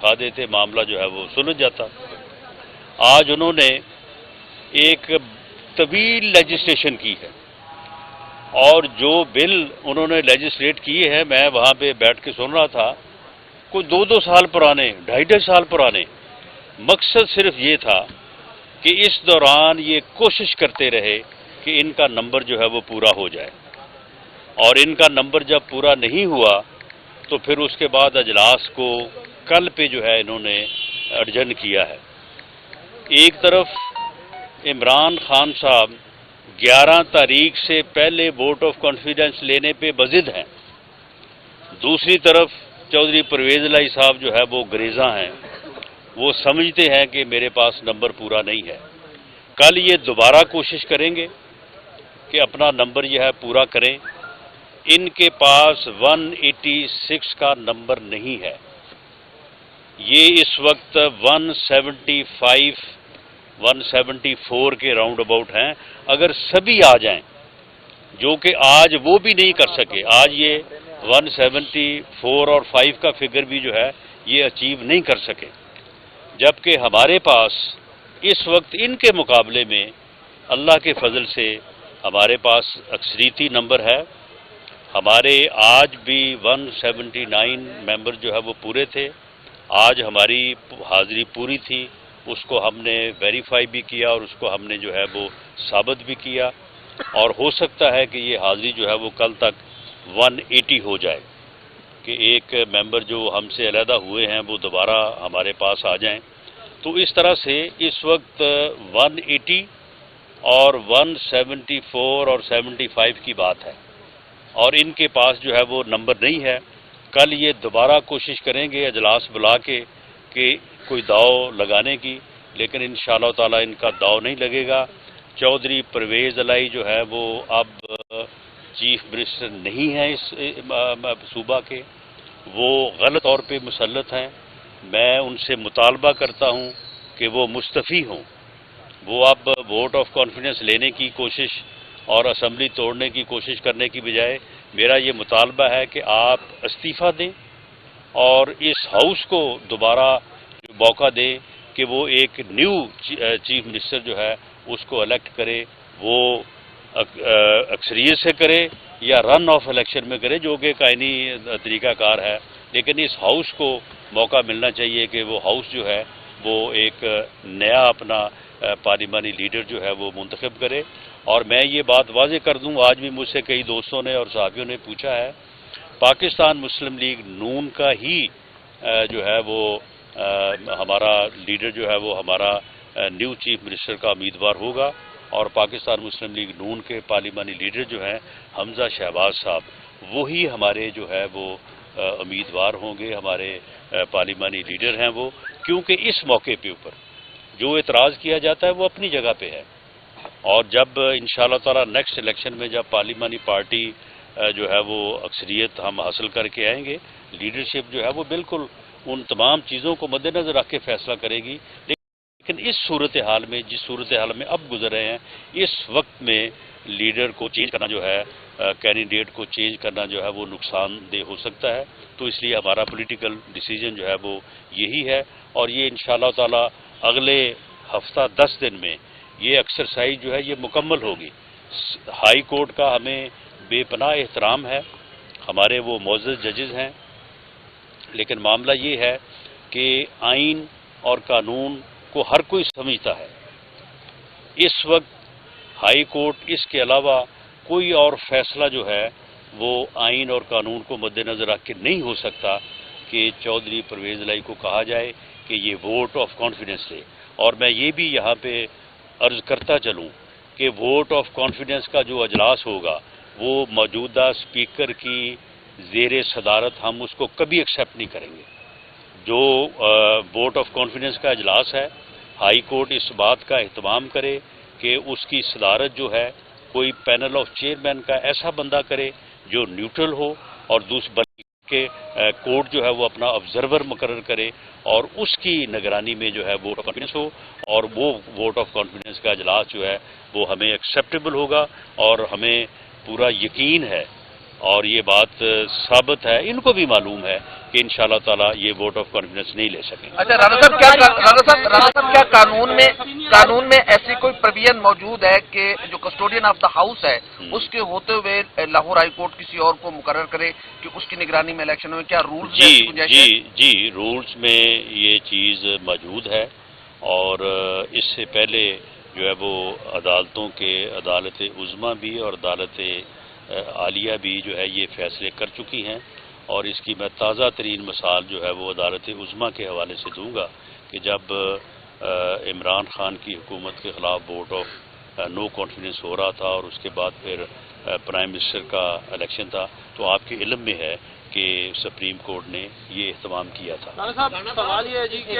دکھا دیتے، معاملہ جو ہے وہ سلجھ جاتا۔ آج انہوں نے ایک طویل لیجسلیشن کی ہے، اور جو بل انہوں نے لیجسلیٹ کیے ہیں، میں وہاں پہ بیٹھ کے سن رہا تھا، کوئی 2 سال پرانے، 2.5 سال پرانے۔ مقصد صرف یہ تھا کہ اس دوران یہ کوشش کرتے رہے کہ ان کا نمبر جو ہے وہ پورا ہو جائے، اور ان کا نمبر جب پورا نہیں ہوا تو پھر اس کے بعد اجلاس کو کل پہ جو ہے انہوں نے اڈجن کیا ہے۔ ایک طرف عمران خان صاحب 11 تاریخ سے پہلے ووٹ آف کانفیڈنس لینے پہ بضد ہیں، دوسری طرف چودھری پرویز الہی صاحب جو ہے وہ گریزاں ہیں، وہ سمجھتے ہیں کہ میرے پاس نمبر پورا نہیں ہے۔ کل یہ دوبارہ کوشش کریں گے کہ اپنا نمبر یہ ہے پورا کریں۔ ان کے پاس 186 کا نمبر نہیں ہے، یہ اس وقت 175 174 کے راؤنڈ اباؤٹ ہیں۔ اگر سبھی آ جائیں، جو کہ آج وہ بھی نہیں کر سکے، آج یہ 174 اور 5 کا فگر بھی جو ہے یہ اچیو نہیں کر سکے، جبکہ ہمارے پاس اس وقت ان کے مقابلے میں اللہ کے فضل سے ہمارے پاس اکثریتی نمبر ہے۔ ہمارے آج بھی 179 ممبر جو ہے وہ پورے تھے، آج ہماری حاضری پوری تھی، اس کو ہم نے ویریفائی بھی کیا اور اس کو ہم نے جو ہے وہ ثابت بھی کیا، اور ہو سکتا ہے کہ یہ حاضری جو ہے وہ کل تک 180 ہو جائے، کہ ایک ممبر جو ہم سے علیحدہ ہوئے ہیں وہ دوبارہ ہمارے پاس آ جائیں۔ تو اس طرح سے اس وقت 180 اور 174 اور 75 کی بات ہے، اور ان کے پاس جو ہے وہ نمبر نہیں ہے۔ کل یہ دوبارہ کوشش کریں گے اجلاس بلا کے کہ کوئی داؤ لگانے کی، لیکن انشاءاللہ تعالی ان کا داؤ نہیں لگے گا۔ چودھری پرویز الہی جو ہے وہ اب چیف منسٹر نہیں ہیں اس صوبہ کے، وہ غلط طور پہ مسلط ہیں۔ میں ان سے مطالبہ کرتا ہوں کہ وہ مستعفی ہوں، وہ اب ووٹ آف کانفیڈنس لینے کی کوشش اور اسمبلی توڑنے کی کوشش کرنے کی بجائے میرا یہ مطالبہ ہے کہ آپ استعفیٰ دیں اور اس ہاؤس کو دوبارہ موقع دیں کہ وہ ایک نیو چیف منسٹر جو ہے اس کو الیکٹ کرے، وہ اکثریت سے کرے یا رن آف الیکشن میں کرے، جو کہ قائنی طریقہ کار ہے، لیکن اس ہاؤس کو موقع ملنا چاہیے کہ وہ ہاؤس جو ہے وہ ایک نیا اپنا پارلیمانی لیڈر جو ہے وہ منتخب کرے۔ اور میں یہ بات واضح کر دوں، آج بھی مجھ سے کئی دوستوں نے اور صحافیوں نے پوچھا ہے، پاکستان مسلم لیگ نون کا ہی جو ہے وہ ہمارا لیڈر جو ہے وہ ہمارا نیو چیف منسٹر کا امیدوار ہوگا، اور پاکستان مسلم لیگ نون کے پارلیمانی لیڈر جو ہیں حمزہ شہباز صاحب، وہی ہمارے جو ہے وہ امیدوار ہوں گے، ہمارے پارلیمانی لیڈر ہیں وہ، کیونکہ اس موقع پہ اوپر جو اعتراض کیا جاتا ہے وہ اپنی جگہ پہ ہے، اور جب انشاءاللہ تعالی نیکسٹ الیکشن میں جب پارلیمانی پارٹی جو ہے وہ اکثریت ہم حاصل کر کے آئیں گے، لیڈرشپ جو ہے وہ بالکل ان تمام چیزوں کو مد نظر رکھ کے فیصلہ کرے گی۔ لیکن اس صورتحال میں، جس صورتحال میں اب گزر رہے ہیں، اس وقت میں لیڈر کو چینج کرنا جو ہے، کینڈیڈیٹ کو چینج کرنا جو ہے وہ نقصان دہ ہو سکتا ہے، تو اس لیے ہمارا پولیٹیکل ڈیسیجن جو ہے وہ یہی ہے، اور یہ انشاءاللہ تعالی اگلے ہفتہ 10 دن میں یہ ایکسرسائز جو ہے یہ مکمل ہوگی۔ ہائی کورٹ کا ہمیں بے پناہ احترام ہے، ہمارے وہ معزز ججز ہیں، لیکن معاملہ یہ ہے کہ آئین اور قانون کو ہر کوئی سمجھتا ہے۔ اس وقت ہائی کورٹ اس کے علاوہ کوئی اور فیصلہ جو ہے وہ آئین اور قانون کو مد نظر رکھ کے نہیں ہو سکتا کہ چودھری پرویز الہی کو کہا جائے کہ یہ ووٹ آف کانفیڈنس لے۔ اور میں یہ بھی یہاں پہ عرض کرتا چلوں کہ ووٹ آف کانفیڈنس کا جو اجلاس ہوگا وہ موجودہ اسپیکر کی زیر صدارت ہم اس کو کبھی ایکسیپٹ نہیں کریں گے۔ جو ووٹ آف کانفیڈنس کا اجلاس ہے، ہائی کورٹ اس بات کا اہتمام کرے کہ اس کی صدارت جو ہے کوئی پینل آف چیئرمین کا ایسا بندہ کرے جو نیوٹرل ہو، اور بلکہ کورٹ جو ہے وہ اپنا آبزرور مقرر کرے اور اس کی نگرانی میں جو ہے ووٹ آف کانفیڈنس ہو، اور وہ ووٹ آف کانفیڈنس کا اجلاس جو ہے وہ ہمیں ایکسیپٹیبل ہوگا، اور ہمیں پورا یقین ہے اور یہ بات ثابت ہے، ان کو بھی معلوم ہے کہ انشاءاللہ تعالیٰ یہ ووٹ آف کانفیڈنس نہیں لے سکیں گے۔ اچھا رانا صاحب کیا قانون میں ایسی کوئی پرویژن موجود ہے کہ جو کسٹوڈین آف دا ہاؤس ہے اس کے ہوتے ہوئے لاہور ہائی کورٹ کسی اور کو مقرر کرے کہ اس کی نگرانی میں الیکشن میں کیا رولز جی رولز میں یہ چیز موجود ہے، اور اس سے پہلے جو ہے وہ عدالتوں کے عدالت عظمیٰ بھی اور عدالت عالیہ بھی جو ہے یہ فیصلے کر چکی ہیں، اور اس کی میں تازہ ترین مثال جو ہے وہ عدالت عظمیٰ کے حوالے سے دوں گا کہ جب عمران خان کی حکومت کے خلاف ووٹ آف نو کانفیڈنس ہو رہا تھا اور اس کے بعد پھر پرائم منسٹر کا الیکشن تھا، تو آپ کے علم میں ہے کہ سپریم کورٹ نے یہ اہتمام کیا تھا۔ رانا صاحب سوال یہ ہے جی کہ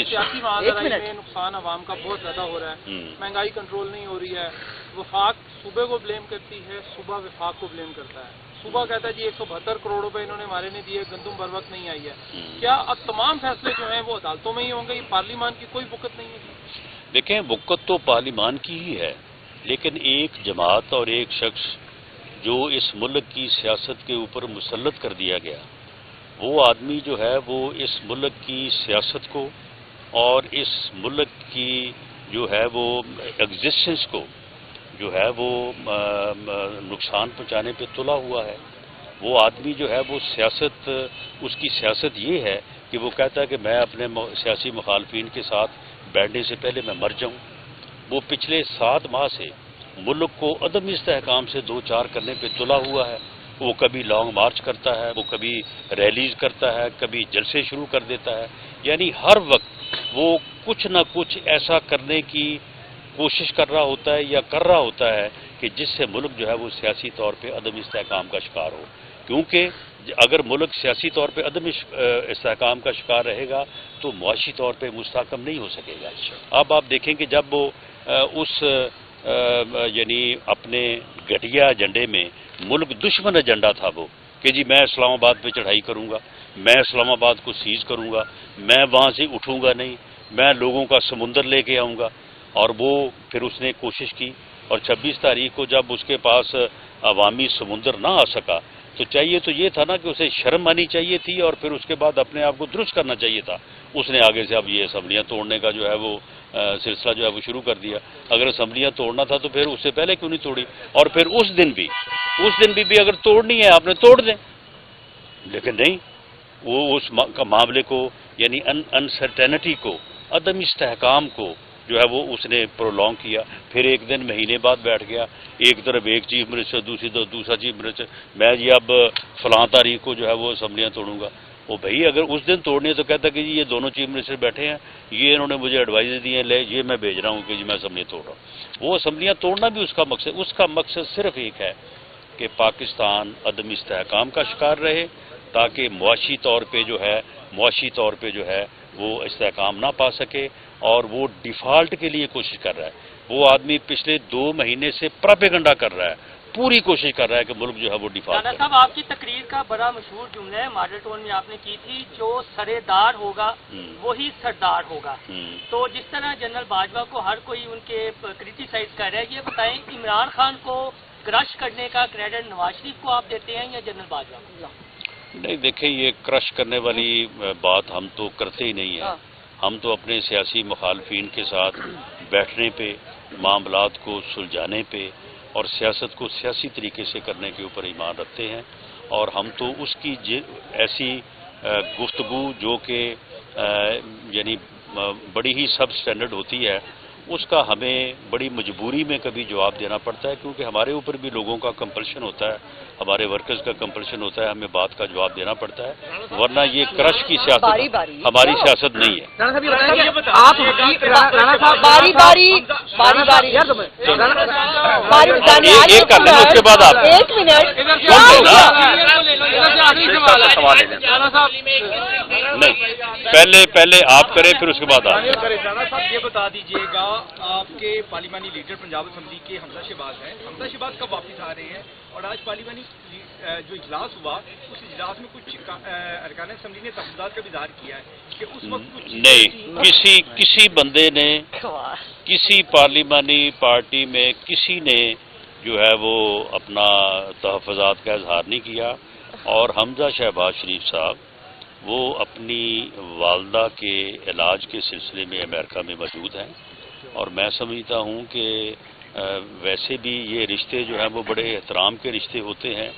سیاسی معاملات میں نقصان عوام کا بہت زیادہ ہو رہا ہے، مہنگائی کنٹرول نہیں ہو رہی ہے، وفاق صوبے کو بلیم کرتی ہے، صوبہ وفاق کو بلیم کرتا ہے۔ صوبہ کہتا ہے جی 172 کروڑ روپے انہوں نے ہمارے نے دیے، گندم بر وقت نہیں آئی ہے۔ کیا اب تمام فیصلے جو ہیں وہ عدالتوں میں ہی ہوں گے؟ یہ پارلیمان کی کوئی وقت نہیں ہے؟ دیکھیں وقت تو پارلیمان کی ہی ہے، لیکن ایک جماعت اور ایک شخص جو اس ملک کی سیاست کے اوپر مسلط کر دیا گیا، وہ آدمی جو ہے وہ اس ملک کی سیاست کو اور اس ملک کی جو ہے وہ ایگزسٹنس کو جو ہے وہ نقصان پہنچانے پہ تلا ہوا ہے۔ وہ آدمی جو ہے وہ سیاست، اس کی سیاست یہ ہے کہ وہ کہتا ہے کہ میں اپنے سیاسی مخالفین کے ساتھ بیٹھنے سے پہلے میں مر جاؤں۔ وہ پچھلے 7 ماہ سے ملک کو عدم استحکام سے دو چار کرنے پہ تلا ہوا ہے۔ وہ کبھی لانگ مارچ کرتا ہے، وہ کبھی ریلیز کرتا ہے، کبھی جلسے شروع کر دیتا ہے، یعنی ہر وقت وہ کچھ نہ کچھ ایسا کرنے کی کوشش کر رہا ہوتا ہے یا کر رہا ہوتا ہے کہ جس سے ملک جو ہے وہ سیاسی طور پہ عدم استحکام کا شکار ہو، کیونکہ اگر ملک سیاسی طور پہ عدم استحکام کا شکار رہے گا تو معاشی طور پہ مستحکم نہیں ہو سکے گا۔ اب آپ دیکھیں کہ جب وہ اس یعنی اپنے گھٹیا ایجنڈے میں ملک دشمن ایجنڈا تھا وہ کہ جی میں اسلام آباد پہ چڑھائی کروں گا، میں اسلام آباد کو سیز کروں گا، میں وہاں سے اٹھوں گا نہیں، میں لوگوں کا سمندر لے کے آؤں گا، اور وہ پھر اس نے کوشش کی، اور 26 تاریخ کو جب اس کے پاس عوامی سمندر نہ آ سکا تو چاہیے تو یہ تھا نا کہ اسے شرم آنی چاہیے تھی اور پھر اس کے بعد اپنے آپ کو درست کرنا چاہیے تھا۔ اس نے آگے سے اب یہ اسمبلیاں توڑنے کا جو ہے وہ سلسلہ جو ہے وہ شروع کر دیا۔ اگر اسمبلیاں توڑنا تھا تو پھر اس سے پہلے کیوں نہیں توڑی؟ اور پھر اس دن بھی اگر توڑنی ہے آپ نے توڑ دیں، لیکن نہیں، وہ اس معاملے کو یعنی انسرٹینٹی کو، عدم استحکام کو جو ہے وہ اس نے پرولونگ کیا۔ پھر ایک دن مہینے بعد بیٹھ گیا، ایک طرف ایک چیف منسٹر، دوسری طرف دوسرا چیف منسٹر، میں یہ اب فلاں تاریخ کو جو ہے وہ اسمبلیاں توڑوں گا۔ وہ بھائی اگر اس دن توڑنی ہے تو کہتا کہ جی یہ دونوں چیف منسٹر بیٹھے ہیں، یہ انہوں نے مجھے ایڈوائز دی ہیں، لے یہ میں بھیج رہا ہوں کہ جی میں اسمبلیاں توڑ رہا ہوں۔ وہ اسمبلیاں توڑنا بھی اس کا مقصد صرف ایک ہے کہ پاکستان عدم استحکام کا شکار رہے، تاکہ معاشی طور پہ جو ہے وہ استحکام نہ پا سکے، اور وہ ڈیفالٹ کے لیے کوشش کر رہا ہے۔ وہ آدمی پچھلے 2 مہینے سے پراپیگنڈا کر رہا ہے، پوری کوشش کر رہا ہے کہ ملک جو ہے وہ ڈیفالٹ رانا صاحب آپ کی تقریر کا بڑا مشہور جملہ ہے، ماڈل ٹون میں آپ نے کی تھی، جو سرےدار ہوگا وہی سردار ہوگا۔ تو جس طرح جنرل باجوہ کو ہر کوئی ان کے کرٹیسائز کر رہا ہے، یہ بتائیں عمران خان کو کرش کرنے کا کریڈٹ نواز شریف کو آپ دیتے ہیں یا جنرل باجوہ کو؟ نہیں دیکھیں، یہ کرش کرنے والی بات ہم تو کرتے ہی نہیں ہیں۔ ہم تو اپنے سیاسی مخالفین کے ساتھ بیٹھنے پہ، معاملات کو سلجھانے پہ اور سیاست کو سیاسی طریقے سے کرنے کے اوپر ایمان رکھتے ہیں، اور ہم تو اس کی ایسی گفتگو جو کہ یعنی بڑی ہی سب سٹینڈرڈ ہوتی ہے، اس کا ہمیں بڑی مجبوری میں کبھی جواب دینا پڑتا ہے، کیونکہ ہمارے اوپر بھی لوگوں کا کمپلشن ہوتا ہے، ہمارے ورکرز کا کمپلشن ہوتا ہے، ہمیں بات کا جواب دینا پڑتا ہے، ورنہ یہ کرش کی سیاست ہماری سیاست نہیں ہے۔ ایک کر لیں اس کے بعد آپ نہیں، پہلے آپ کریں پھر اس کے بعد آپ۔ رانا صاحب یہ بتا دیجیے گا، آپ کے پارلیمانی لیڈر پنجاب اسمبلی کے حمزہ شہباز ہیں، حمزہ شہباز کب واپس آ رہے ہیں؟ اور آج پارلیمانی جو اجلاس ہوا اس اجلاس میں کچھ ارکان اسمبلی نے تفصیلات کا بھی اظہار کیا ہے کہ اس وقت کچھ نہیں، کسی بندے نے، کسی پارلیمانی پارٹی میں کسی نے جو ہے وہ اپنا تحفظات کا اظہار نہیں کیا، اور حمزہ شہباز شریف صاحب وہ اپنی والدہ کے علاج کے سلسلے میں امریکہ میں موجود ہیں، اور میں سمجھتا ہوں کہ ویسے بھی یہ رشتے جو ہیں وہ بڑے احترام کے رشتے ہوتے ہیں،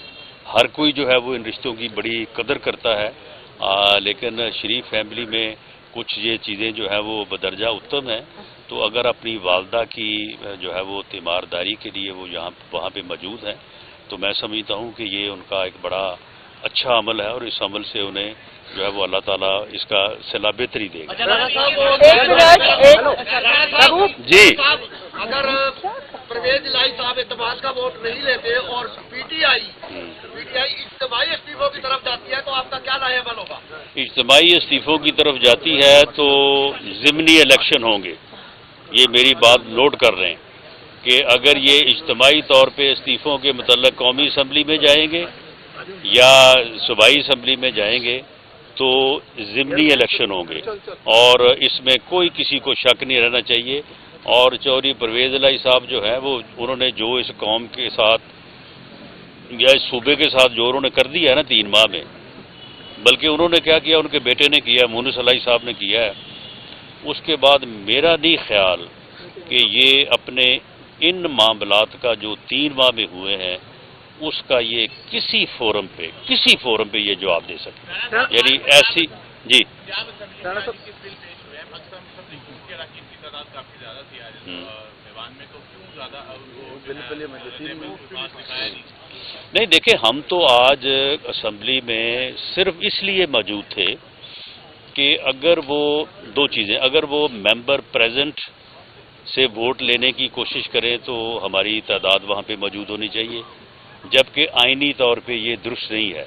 ہر کوئی جو ہے وہ ان رشتوں کی بڑی قدر کرتا ہے، لیکن شریف فیملی میں کچھ یہ چیزیں جو ہے وہ بدرجہ اتم ہیں، تو اگر اپنی والدہ کی جو ہے وہ تیمارداری کے لیے وہ وہاں پہ موجود ہیں، تو میں سمجھتا ہوں کہ یہ ان کا ایک بڑا اچھا عمل ہے، اور اس عمل سے انہیں جو ہے وہ اللہ تعالیٰ اس کا صلہ بہتری دے گا۔ جی، اگر پرویز الہی صاحب اعتماد کا ووٹ نہیں لیتے اور پی ٹی آئی اجتماعی استعفوں کی طرف جاتی ہے تو آپ کا کیا رائے عمل ہوگا؟ اجتماعی استعفوں کی طرف جاتی ہے تو ضمنی الیکشن ہوں گے، یہ میری بات نوٹ کر رہے ہیں کہ اگر یہ اجتماعی طور پہ استعفوں کے متعلق قومی اسمبلی میں جائیں گے یا صوبائی اسمبلی میں جائیں گے تو ضمنی الیکشن ہوں گے، اور اس میں کوئی کسی کو شک نہیں رہنا چاہیے۔ اور چودھری پرویز الہی صاحب جو ہیں وہ انہوں نے جو اس قوم کے ساتھ یا اس صوبے کے ساتھ جو انہوں نے کر دیا ہے نا 3 ماہ میں، بلکہ انہوں نے کیا کیا، ان کے بیٹے نے کیا، مونس الہی صاحب نے کیا ہے، اس کے بعد میرا نہیں خیال کہ یہ اپنے ان معاملات کا جو 3 ماہ میں ہوئے ہیں اس کا یہ کسی فورم پہ یہ جواب دے سکتے، یعنی ایسی جی نہیں دیکھیں، ہم تو آج اسمبلی میں صرف اس لیے موجود تھے کہ اگر وہ 2 چیزیں، اگر وہ ممبر پریزنٹ سے ووٹ لینے کی کوشش کریں تو ہماری تعداد وہاں پہ موجود ہونی چاہیے، جبکہ آئینی طور پہ یہ درست نہیں ہے۔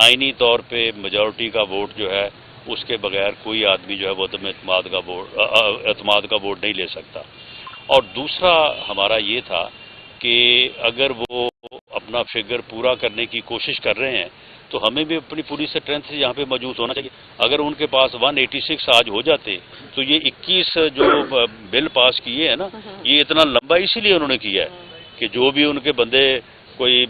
آئینی طور پہ میجورٹی کا ووٹ جو ہے اس کے بغیر کوئی آدمی جو ہے وہ عدم اعتماد کا ووٹ نہیں لے سکتا۔ اور دوسرا ہمارا یہ تھا کہ اگر وہ اپنا فگر پورا کرنے کی کوشش کر رہے ہیں تو ہمیں بھی اپنی پوری اسٹرینتھ سے یہاں پہ موجود ہونا چاہیے۔ اگر ان کے پاس 186 آج ہو جاتے تو یہ 21 جو بل پاس کیے ہیں نا، یہ اتنا لمبا اسی لیے انہوں نے کیا ہے کہ جو بھی ان کے بندے کوئی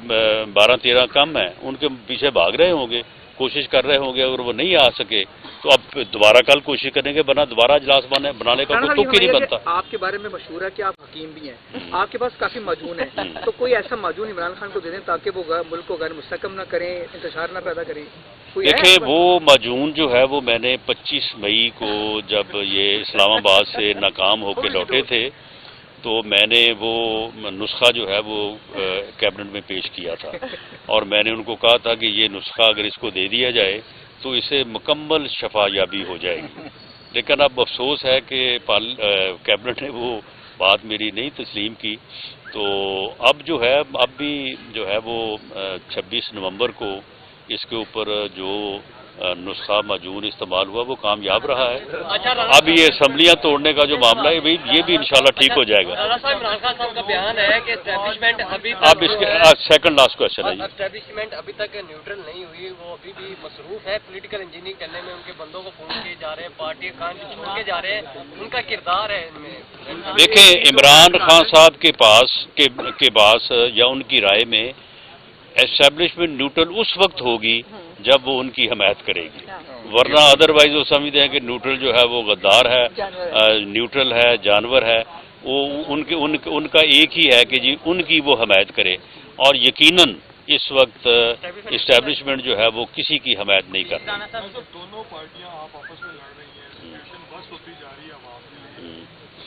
12-13 کم ہیں ان کے پیچھے بھاگ رہے ہوں گے، کوشش کر رہے ہوں گے، اگر وہ نہیں آ سکے تو اب دوبارہ کل کوشش کریں گے، بنا اجلاس بنانے کا کوئی تک ہی نہیں بنتا۔ آپ کے بارے میں مشہور ہے کہ آپ حکیم بھی ہیں، آپ کے پاس کافی معجون ہیں، تو کوئی ایسا معجون عمران خان کو دے دیں تاکہ وہ ملک کو غیر مستحکم نہ کریں، انتشار نہ پیدا کریں۔ دیکھیں وہ معجون جو ہے وہ میں نے 25 مئی کو جب یہ اسلام آباد سے ناکام ہو کے لوٹے تھے تو میں نے وہ نسخہ جو ہے وہ کیبنٹ میں پیش کیا تھا، اور میں نے ان کو کہا تھا کہ یہ نسخہ اگر اس کو دے دیا جائے تو اسے مکمل شفا یابی ہو جائے گی، لیکن اب افسوس ہے کہ کیبنٹ نے وہ بات میری نہیں تسلیم کی، تو اب جو ہے اب بھی جو ہے وہ 26 نومبر کو اس کے اوپر جو نسخہ معجون استعمال ہوا وہ کامیاب رہا ہے۔ اب یہ اسمبلیاں توڑنے کا جو معاملہ ہے یہ بھی انشاءاللہ ٹھیک ہو جائے گا۔ عمران خان صاحب کا بیان ہے کہ اسٹیبلشمنٹ اب اس کے سیکنڈ لاسٹ کوشچن ہے، اسٹیبلشمنٹ ابھی تک نیوٹرل نہیں ہوئی، وہ ابھی بھی مصروف ہے پولیٹیکل انجینئرنگ کرنے میں، ان کے بندوں کو فون کیے جا رہے ہیں، پارٹی خان کو چھوڑ کے جا رہے ہیں، ان کا کردار ہے ان میں۔ دیکھیں عمران خان صاحب کے پاس یا ان کی رائے میں اسٹیبلشمنٹ نیوٹرل اس وقت ہوگی جب وہ ان کی حمایت کرے گی، ورنہ ادروائز وہ سمجھتے ہیں کہ نیوٹرل جو ہے وہ غدار ہے، نیوٹرل ہے، جانور ہے، وہ ان کا ایک ہی ہے کہ جی ان کی وہ حمایت کرے، اور یقیناً اس وقت اسٹیبلشمنٹ جو ہے وہ کسی کی حمایت نہیں کرتی۔ دونوں پارٹیاں آپ آپس میں لڑ رہی ہیں، سچویشن بس ہوتی جا رہی ہے عوام کے لیے،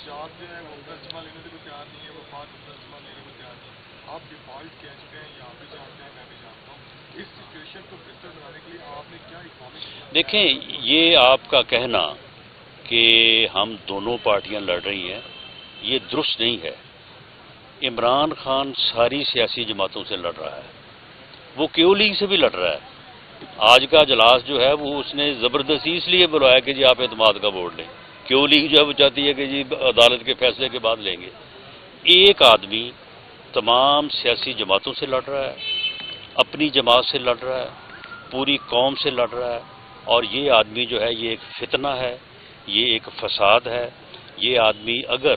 شاہد جو ہے وہ اجتماع لینے سے بھی تیار نہیں ہے، وفاق اجتماع لینے کو تیار نہیں ہے، آپ ڈیفالٹ کھینچتے ہیں، یہاں بھی جانتے ہیں، میں بھی جانتا ہوں، اس سچویشن کو بہتر بنانے کے لیے آپ نے کیا اقدامات کیے؟ دیکھیں یہ آپ کا کہنا کہ ہم دونوں پارٹیاں لڑ رہی ہیں یہ درست نہیں ہے۔ عمران خان ساری سیاسی جماعتوں سے لڑ رہا ہے، وہ کیو لیگ سے بھی لڑ رہا ہے۔ آج کا اجلاس جو ہے وہ اس نے زبردستی اس لیے بلوایا کہ جی آپ اعتماد کا ووٹ لیں، کیو لیگ جو ہے وہ چاہتی ہے کہ جی عدالت کے فیصلے کے بعد لیں گے۔ ایک آدمی تمام سیاسی جماعتوں سے لڑ رہا ہے، اپنی جماعت سے لڑ رہا ہے، پوری قوم سے لڑ رہا ہے، اور یہ آدمی جو ہے یہ ایک فتنہ ہے، یہ ایک فساد ہے۔ یہ آدمی اگر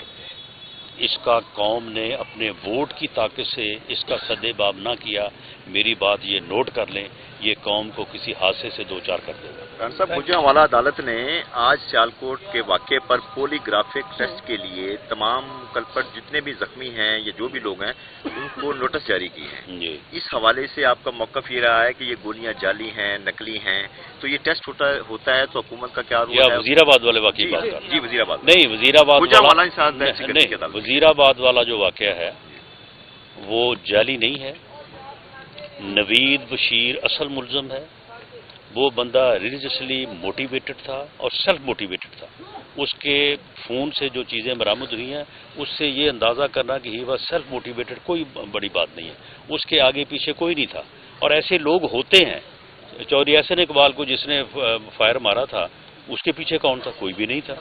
اس کا قوم نے اپنے ووٹ کی طاقت سے اس کا سد باب نہ کیا، میری بات یہ نوٹ کر لیں، یہ قوم کو کسی حادثے سے دو چار کر دے گا۔ رانا صاحب، گوجرانوالہ عدالت نے آج سیالکوٹ کے واقعے پر پولی گرافک ٹیسٹ کے لیے تمام کلپٹ جتنے بھی زخمی ہیں یا جو بھی لوگ ہیں ان کو نوٹس جاری کی ہیں۔ جی، اس حوالے سے آپ کا موقف یہ رہا ہے کہ یہ گولیاں جعلی ہیں، نقلی ہیں، تو یہ ٹیسٹ ہوتا ہے تو حکومت کا کیا رول ہے؟ وزیر آباد والے واقعی بات کر رہے ہیں؟ جی، وزیر آباد نہیں، وزیر آباد گوجرانوالہ نہیں، وزیر آباد والا جو واقعہ ہے وہ جعلی نہیں ہے۔ نوید بشیر اصل ملزم ہے، وہ بندہ ریلیجسلی موٹیویٹڈ تھا اور سیلف موٹیویٹڈ تھا۔ اس کے فون سے جو چیزیں برآمد ہوئی ہیں اس سے یہ اندازہ کرنا کہ ہی واز سیلف موٹیویٹڈ کوئی بڑی بات نہیں ہے، اس کے آگے پیچھے کوئی نہیں تھا۔ اور ایسے لوگ ہوتے ہیں، چودھری احسن اقبال کو جس نے فائر مارا تھا اس کے پیچھے کون تھا؟ کوئی بھی نہیں تھا۔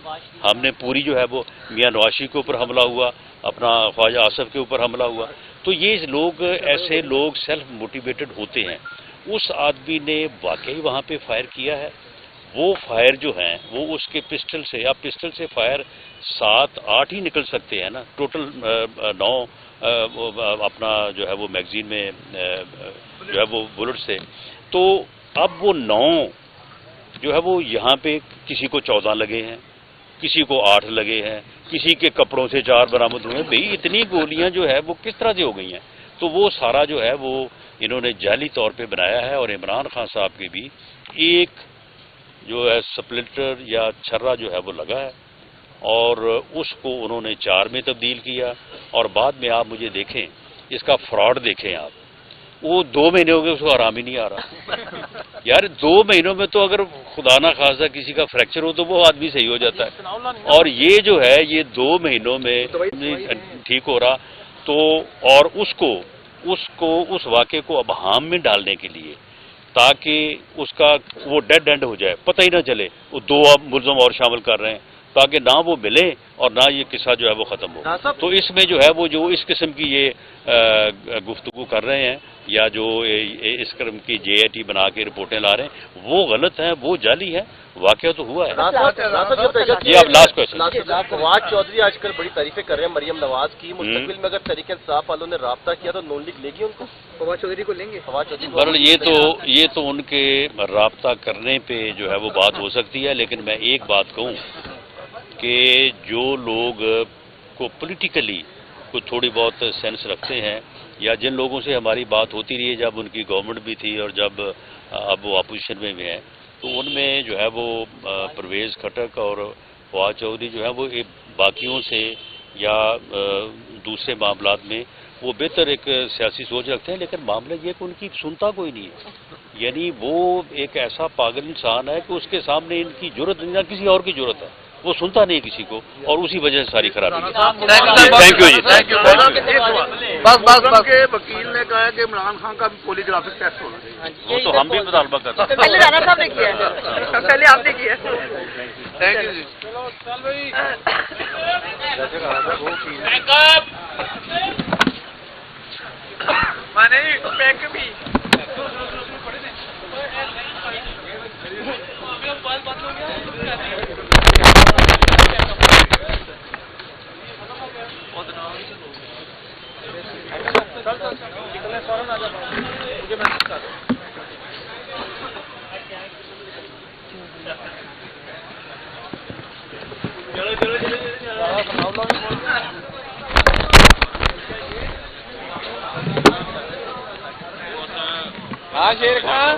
ہم نے پوری جو ہے وہ میاں نواشی کے اوپر حملہ ہوا، اپنا خواجہ آصف کے اوپر حملہ ہوا، تو یہ لوگ ایسے لوگ سیلف موٹیویٹڈ ہوتے ہیں۔ اس آدمی نے واقعی وہاں پہ فائر کیا ہے، وہ فائر جو ہیں وہ اس کے پسٹل سے، اب پسٹل سے فائر 7-8 ہی نکل سکتے ہیں نا، ٹوٹل 9 اپنا جو ہے وہ میگزین میں جو ہے وہ بلٹ سے، تو اب وہ 9 جو ہے وہ یہاں پہ کسی کو 14 لگے ہیں، کسی کو 8 لگے ہیں، کسی کے کپڑوں سے 4 برآمد ہوئے ہیں۔ بھئی اتنی گولیاں جو ہے وہ کس طرح سے ہو گئی ہیں؟ تو وہ سارا جو ہے وہ انہوں نے جعلی طور پہ بنایا ہے، اور عمران خان صاحب کے بھی ایک جو ہے سپلٹر یا چھرا جو ہے وہ لگا ہے، اور اس کو انہوں نے 4 میں تبدیل کیا، اور بعد میں آپ مجھے دیکھیں، اس کا فراڈ دیکھیں آپ، وہ 2 مہینے ہو گئے اس کو آرام ہی نہیں آ رہا۔ یار 2 مہینوں میں تو اگر خدا نہ خواستہ کسی کا فریکچر ہو تو وہ آدمی صحیح ہو جاتا ہے، اور یہ جو ہے یہ 2 مہینوں میں ٹھیک ہو رہا، تو اور اس واقعے کو ابہام میں ڈالنے کے لیے تاکہ اس کا وہ ڈیڈ اینڈ ہو جائے، پتہ ہی نہ چلے، وہ 2 ملزم اور شامل کر رہے ہیں تاکہ نہ وہ ملے اور نہ یہ قصہ جو ہے وہ ختم ہو۔ تو اس میں جو ہے وہ جو اس قسم کی یہ گفتگو کر رہے ہیں یا جو اس قسم کی JIT بنا کے رپورٹیں لا رہے ہیں وہ غلط ہیں، وہ جعلی ہے، واقعہ تو ہوا ہے۔ یہ اب لاسٹ کوئسچن۔ فواد چودھری آج کل بڑی تعریفیں کر رہے ہیں مریم نواز کی، مستقبل میں اگر تحریک انصاف والوں نے رابطہ کیا تو نون لیگ لے گی ان کو؟ فواد چودھری کو لیں گے؟ بہرحال یہ تو ان کے رابطہ کرنے پہ جو ہے وہ بات ہو سکتی ہے، لیکن میں ایک بات کہوں کہ جو لوگ کو پولیٹیکلی کچھ تھوڑی بہت سینس رکھتے ہیں، یا جن لوگوں سے ہماری بات ہوتی رہی ہے جب ان کی گورنمنٹ بھی تھی اور جب اب وہ اپوزیشن میں بھی ہیں، تو ان میں جو ہے وہ پرویز خٹک اور فواد چودھری جو ہے وہ باقیوں سے یا دوسرے معاملات میں وہ بہتر ایک سیاسی سوچ رکھتے ہیں، لیکن معاملہ یہ کہ ان کی سنتا کوئی نہیں ہے، یعنی وہ ایک ایسا پاگل انسان ہے کہ اس کے سامنے ان کی جرت نہیں، نہ کسی اور کی جرت ہے، وہ سنتا نہیں کسی کو، اور اسی وجہ سے ساری خرابی ہے۔ تھینک یو جی۔ بس کے وکیل نے کہا ہے کہ عمران خان کا بھی پولی گرافک ٹیسٹ ہونا چاہیے، وہ تو ہم بھی مطالبہ کرتے ہیں۔ پہلے رانا صاحب نے کیا ہے، پہلے آپ نے کیا ہے۔ تھینک یو جی۔ ہاں شیر خان